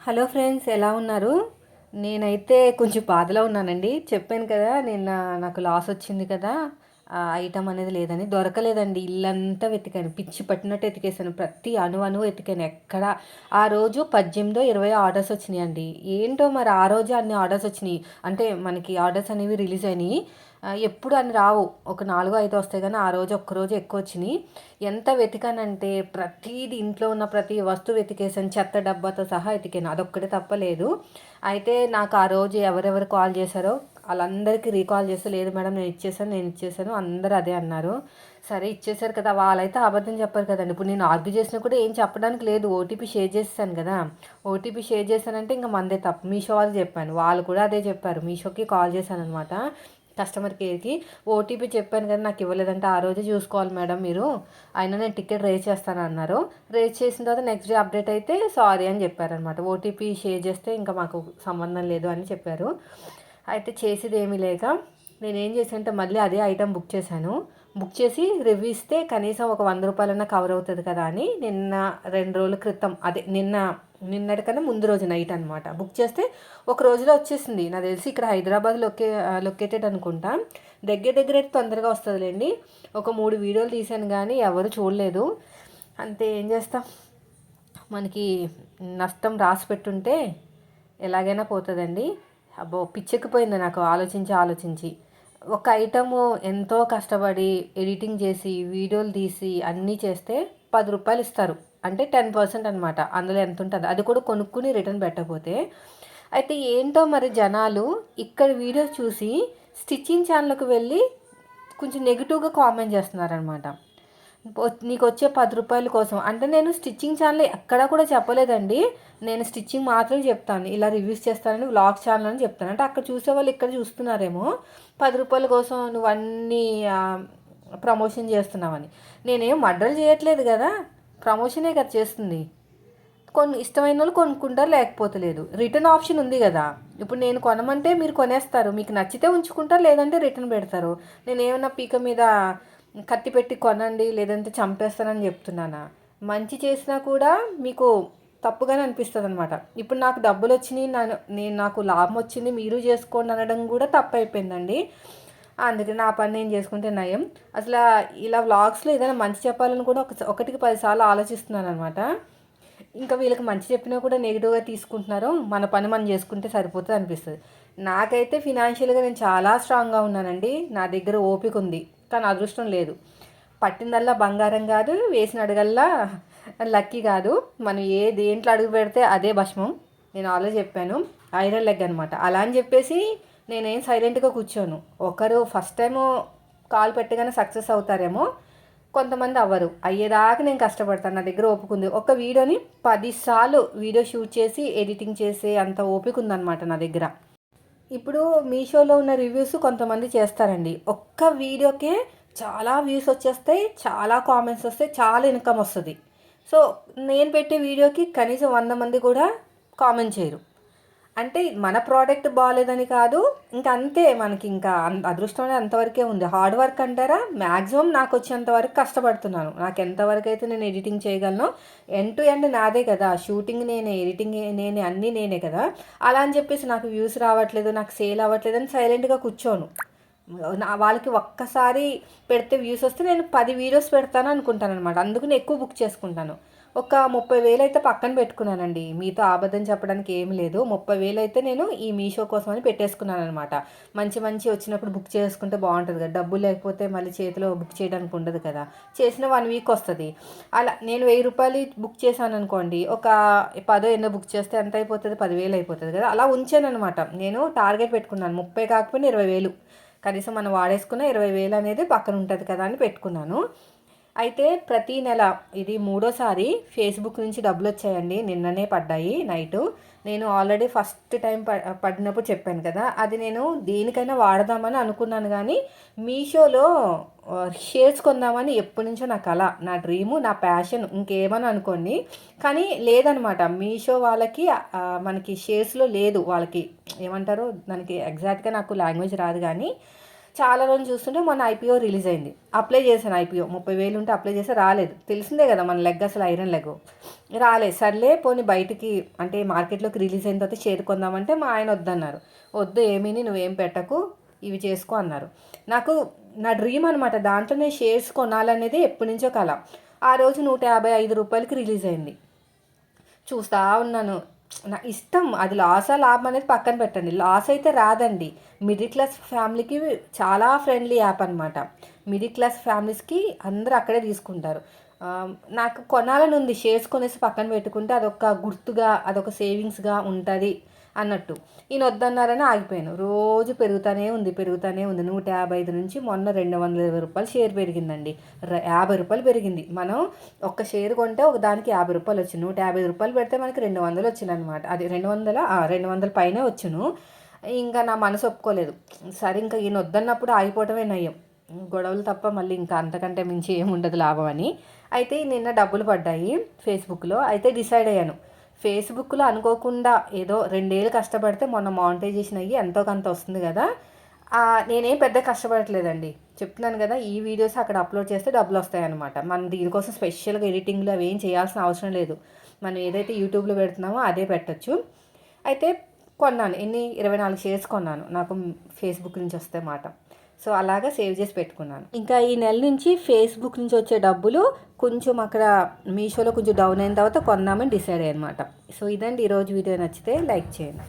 Hello friends, ఎలా ఉన్నారు? నేనైతే కొంచెం బాధలో ఉన్నానండి. చెప్పాను కదా నిన్న నాకు లాస్ వచ్చింది కదా! ఆ ఐటెమ్ అనేది లేదని. దొరకలేదండి. ఇల్లంతా వెతికాను. పిచ్చి పట్టినట్టు ఎతికేసాను. ప్రతి అణువు ఎతికాను. ఎక్కడ ఆ రోజు 18, 20 ఆర్డర్స్ వచ్చినాయండి. ఏంటో మరి ఆ రోజే అన్ని ఆర్డర్స్ వచ్చినాయి. అంటే మనకి ఆర్డర్స్ అనేవి రిలీజ్ అయినాయి. ఎప్పుడు అని రావు. ఒక 4, 5 వస్తాయి కానీ ఆ రోజు ఒక్కరోజు ఎక్కువ వచ్చినాయి. ఎంత వెతికానంటే ప్రతీది ఇంట్లో ఉన్న ప్రతి వస్తువు వెతికేసాను. చెత్త డబ్బాతో సహా వెతికాను. అదొక్కటే తప్పలేదు. అయితే నాకు ఆ రోజు ఎవరెవరు కాల్ చేశారో వాళ్ళందరికీ రీకాల్ చేస్తే, లేదు మేడం నేను ఇచ్చేసాను అందరూ అదే అన్నారు. సరే ఇచ్చేసారు కదా, వాళ్ళైతే అబద్ధం చెప్పారు కదండి. ఇప్పుడు నేను ఆర్గ్యూ చేసినా కూడా ఏం చెప్పడానికి లేదు. ఓటీపీ షేర్ చేసేసాను కదా. ఓటీపీ షేర్ చేశానంటే ఇంకా మందే తప్పు. మీషో వాళ్ళు చెప్పాను, వాళ్ళు కూడా అదే చెప్పారు. మీషోకి కాల్ చేశాను అనమాట, కస్టమర్ కేర్కి. ఓటీపీ చెప్పాను కదా నాకు ఇవ్వలేదంటే, ఆ రోజే చూసుకోవాలి మేడం మీరు, అయినా నేను టికెట్ రేజ్ చేస్తాను అన్నారు. రేజ్ చేసిన తర్వాత నెక్స్ట్ డే అప్డేట్ అయితే సారీ అని చెప్పారనమాట. ఓటీపీ షేర్ చేస్తే ఇంకా మాకు సంబంధం లేదు అని చెప్పారు. అయితే చేసేది ఏమీ లేక నేనేం చేశానంటే మళ్ళీ అదే ఐటెం బుక్ చేశాను. బుక్ చేసి రివ్యూ ఇస్తే కనీసం ఒక 100 రూపాయలన్నా కవర్ అవుతుంది కదా అని నిన్న 2 రోజుల క్రితం, అదే నిన్నటికన్నా ముందు రోజు నైట్ అనమాట బుక్ చేస్తే ఒక రోజులో వచ్చేసింది. నాకు తెలిసి ఇక్కడ హైదరాబాద్ లొకేటెడ్ అనుకుంటా. దగ్గర దగ్గర అయితే తొందరగా వస్తుందిలేండి. ఒక 3 వీడియోలు తీశాను కానీ ఎవరు చూడలేదు. అంతే, ఏం చేస్తాం. మనకి నష్టం రాసి పెట్టుంటే ఎలాగైనా పోతుందండి. అబ్బో పిచ్చెక్కిపోయింది నాకు ఆలోచించి. ఒక ఐటము ఎంతో కష్టపడి ఎడిటింగ్ చేసి వీడియోలు తీసి అన్నీ చేస్తే 10 రూపాయలు ఇస్తారు. అంటే 10% అనమాట. అందులో ఎంత ఉంటుంది అది కూడా కొనుక్కుని రిటర్న్ పెట్టకపోతే. అయితే ఏంటో మరి జనాలు ఇక్కడ వీడియో చూసి స్టిచ్చింగ్ ఛానల్కి వెళ్ళి కొంచెం నెగిటివ్గా కామెంట్ చేస్తున్నారనమాట. నీకు వచ్చే 10 రూపాయల కోసం అంటే, నేను స్టిచ్చింగ్ ఛానల్ ఎక్కడా కూడా చెప్పలేదండి. నేను స్టిచ్చింగ్ మాత్రం చెప్తాను, ఇలా రివ్యూస్ చేస్తానని వ్లాగ్ ఛానల్ అని చెప్తాను. అంటే అక్కడ చూసేవాళ్ళు ఇక్కడ చూస్తున్నారేమో 10 రూపాయల కోసం నువ్వు అన్నీ ప్రమోషన్ చేస్తున్నావని. నేనేం మర్డర్లు చేయట్లేదు కదా, ప్రమోషనే కదా చేస్తుంది. కొన్ని ఇష్టమైన వాళ్ళు కొనుక్కుంటారు, లేకపోతే లేదు. రిటర్న్ ఆప్షన్ ఉంది కదా. ఇప్పుడు నేను కొనమంటే మీరు కొనేస్తారు, మీకు నచ్చితే ఉంచుకుంటారు, లేదంటే రిటర్న్ పెడతారు. నేను ఏమన్నా పీక మీద కత్తి పెట్టి కొనండి లేదంటే చంపేస్తానని చెప్తున్నానా? మంచి చేసినా కూడా మీకు తప్పుగానే అనిపిస్తుంది అనమాట. ఇప్పుడు నాకు డబ్బులు వచ్చినాయి, నాకు లాభం వచ్చింది, మీరు చేసుకోండి అనడం కూడా తప్పు అయిపోయిందండి. అందుకే నా పని నేను చేసుకుంటే నయం. అసలు ఇలా వ్లాగ్స్లో ఏదైనా మంచి చెప్పాలని కూడా ఒకటికి 10 సార్లు ఆలోచిస్తున్నాను అనమాట. ఇంకా వీళ్ళకి మంచి చెప్పినా కూడా నెగిటివ్గా తీసుకుంటున్నారు. మన పని మనం చేసుకుంటే సరిపోతుంది అనిపిస్తుంది. నాకైతే ఫినాన్షియల్గా నేను చాలా స్ట్రాంగ్గా ఉన్నానండి. నా దగ్గర ఓపిక ఉంది, కానీ అదృష్టం లేదు. పట్టిందల్లా బంగారం కాదు, వేసిన అడుగల్లా లక్కీ కాదు. మనం దేంట్లో అడుగు పెడితే అదే భస్మం. నేను ఆల్రెడీ చెప్పాను, ఐరన్ లెగ్ అనమాట. అలా అని చెప్పేసి నేనేం సైలెంట్గా కూర్చోను. ఒకరు ఫస్ట్ టైము కాల్ పెట్టగానే సక్సెస్ అవుతారేమో, కొంతమంది అవ్వరు. అయ్యేదాకా నేను కష్టపడతాను. నా దగ్గర ఓపిక ఉంది. ఒక వీడియోని 10 సార్లు వీడియో షూట్ చేసి ఎడిటింగ్ చేసే అంత ఓపిక ఉందన్నమాట నా దగ్గర. ఇప్పుడు మీషోలో ఉన్న రివ్యూస్ కొంతమంది చేస్తారండి. ఒక్క వీడియోకే చాలా వ్యూస్ వచ్చేస్తాయి, చాలా కామెంట్స్ వస్తాయి, చాలా ఇన్కమ్ వస్తుంది. సో నేను పెట్టే వీడియోకి కనీసం 100 మంది కూడా కామెంట్ చేయరు. అంటే మన ప్రోడక్ట్ బాగాలేదని కాదు, ఇంకా అంతే. మనకి ఇంకా అదృష్టం అనేది అంతవరకే ఉంది. హార్డ్ వర్క్ అంటారా, మ్యాక్సిమం నాకు వచ్చేంత వరకు కష్టపడుతున్నాను. నాకు ఎంతవరకు అయితే నేను ఎడిటింగ్ చేయగలను, ఎండ్ టు ఎండ్ నాదే కదా, షూటింగ్ నేనే, ఎడిటింగ్ నేనే, అన్నీ నేనే కదా. అలా అని చెప్పేసి నాకు వ్యూస్ రావట్లేదు, నాకు సేల్ అవ్వట్లేదు అని సైలెంట్గా కూర్చోను. వాళ్ళకి ఒక్కసారి పెడితే వ్యూస్ వస్తే నేను 10 వీడియోస్ పెడతాను అనుకుంటాను అనమాట. అందుకు నేను ఎక్కువ బుక్ చేసుకుంటాను. ఒక 30,000 అయితే పక్కన పెట్టుకున్నానండి. మీతో అబద్ధం చెప్పడానికి ఏమి లేదు. 30,000 అయితే నేను ఈ మీషో కోసం అని పెట్టేసుకున్నాను అనమాట. మంచి మంచి వచ్చినప్పుడు బుక్ చేసుకుంటే బాగుంటుంది కదా. డబ్బులు లేకపోతే మళ్ళీ చేతిలో బుక్ చేయడానికి ఉండదు కదా. చేసిన 1 వీక్ వస్తుంది. అలా నేను 1000 రూపాయలు బుక్ చేశాను అనుకోండి, ఒక 10 ఎన్నో బుక్ చేస్తే ఎంత అయిపోతుంది, 10,000 అయిపోతుంది కదా. అలా ఉంచాను అనమాట. నేను టార్గెట్ పెట్టుకున్నాను 30 కాకపోయినా 20,000, కనీసం మనం వాడేసుకున్న 20,000 అనేది పక్కన ఉంటుంది కదా అని పెట్టుకున్నాను. అయితే ప్రతీ నెల ఇది 3వ సారి ఫేస్బుక్ నుంచి డబ్బులు వచ్చాయండి. నిన్ననే పడ్డాయి నైటు. నేను ఆల్రెడీ ఫస్ట్ టైం పడినప్పుడు చెప్పాను కదా, అది నేను దేనికైనా వాడదామని అనుకున్నాను. కానీ మీషోలో షేర్స్ కొందామని ఎప్పటి నుంచో నాకు అలా నా డ్రీము, నా ప్యాషన్, ఇంకేమని అనుకోండి. కానీ లేదనమాట. మీషో వాళ్ళకి మనకి షేర్స్లో లేదు. వాళ్ళకి ఏమంటారో దానికి ఎగ్జాక్ట్గా నాకు లాంగ్వేజ్ రాదు కానీ చాలా రోజులు చూస్తుంటే మొన్న ఐపీఓ రిలీజ్ అయింది. అప్లై చేశాను ఐపీఓ 30,000 ఉంటే అప్లై చేస్తే రాలేదు. తెలిసిందే కదా మన లెగ్ అసలు ఐరన్ లెగ్ రాలేదు. సర్లే పోనీ బయటికి అంటే మార్కెట్లోకి రిలీజ్ అయిన తర్వాత షేర్ కొందామంటే మా ఆయన వద్దన్నారు. వద్దు ఏమీని నువ్వేం పెట్టకు ఇవి చేసుకో అన్నారు. నాకు నా డ్రీమ్ అనమాట, దాంట్లో నేను షేర్స్ కొనాలనేది ఎప్పటి నుంచో కల. ఆ రోజు ₹155కి రిలీజ్ అయింది. చూస్తూ ఉన్నాను. నా ఇష్టం అది లాసా లాభం అనేది పక్కన పెట్టండి, లాస్ అయితే రాదండి. మిడిల్ క్లాస్ ఫ్యామిలీకి చాలా ఫ్రెండ్లీ యాప్ అనమాట. మిడిల్ క్లాస్ ఫ్యామిలీస్కి అందరూ అక్కడే తీసుకుంటారు. నాకు కొనాలని ఉంది, షేర్స్ కొనేసి పక్కన పెట్టుకుంటే అదొక గుర్తుగా అదొక సేవింగ్స్గా ఉంటుంది అన్నట్టు. ఈయన వద్దన్నారని ఆగిపోయాను. రోజు పెరుగుతూనే ఉంది 155 నుంచి మొన్న ₹220 షేర్ పెరిగిందండి. ₹50 పెరిగింది. మనం ఒక్క షేర్ కొంటే ఒక దానికి ₹50 వచ్చింది. ₹150 పెడితే మనకి 200 వచ్చింది అనమాట. అది 200 పైనే వచ్చును. ఇంకా నా మనసు ఒప్పుకోలేదు. సరే ఇంకా ఈయన వద్దన్నప్పుడు ఆగిపోవటమే నయం, గొడవలు తప్ప మళ్ళీ ఇంకా అంతకంటే మించి ఏముండదు లాభం అని. అయితే నిన్న డబ్బులు పడ్డాయి ఫేస్బుక్లో. అయితే డిసైడ్ అయ్యాను, ఫేస్బుక్లో అనుకోకుండా ఏదో 2 ఏళ్ళు కష్టపడితే మొన్న మానిటైజేషన్ అయ్యి ఎంతో కొంత వస్తుంది కదా. నేనేం పెద్ద కష్టపడట్లేదండి, చెప్తున్నాను కదా. ఈ వీడియోస్ అక్కడ అప్లోడ్ చేస్తే డబ్బులు వస్తాయన్నమాట. మనం దీనికోసం స్పెషల్గా ఎడిటింగ్లో అవి ఏం చేయాల్సిన అవసరం లేదు. మనం ఏదైతే యూట్యూబ్లో పెడుతున్నామో అదే పెట్టచ్చు. అయితే కొన్నాను, 24 షేర్స్ కొన్నాను, నాకు ఫేస్బుక్ నుంచి వస్తే మాట. సో అలాగా సేవ్ చేసి పెట్టుకున్నాను. ఇంకా ఈ నెల నుంచి ఫేస్బుక్ నుంచి వచ్చే డబ్బులు కొంచెం అక్కడ మీషోలో కొంచెం డౌన్ అయిన తర్వాత కొందామని డిసైడ్ అయ్యనమాట. సో ఇదండి ఈరోజు వీడియో, నచ్చితే లైక్ చేయండి.